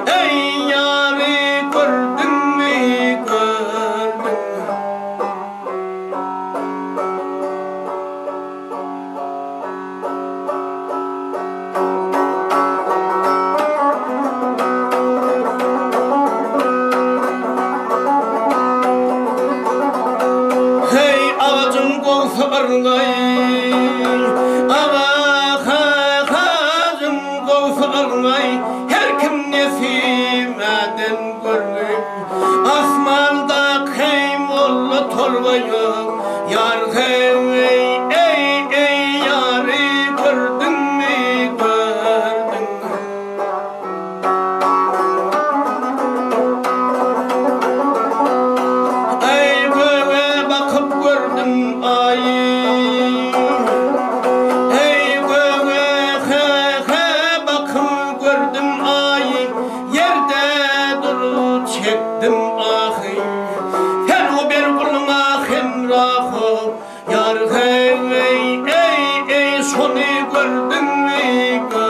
ey yâri gördüňmi gördüňmi. Hey ağacın golsa arlay, ağacın golsa arlay, her kim nesimeden görür. Asmanda kaymolla torbayım, yar hey ey yari gördüňmi gördüňmi. Ey göğe bakıp gördüm ayı, ey göğe bakıp gördüm ayı, yerde durup çektim ahı. Ferhu bir kuluna hemrahı, yar hey ey şonu gördüňmi gördüňmi.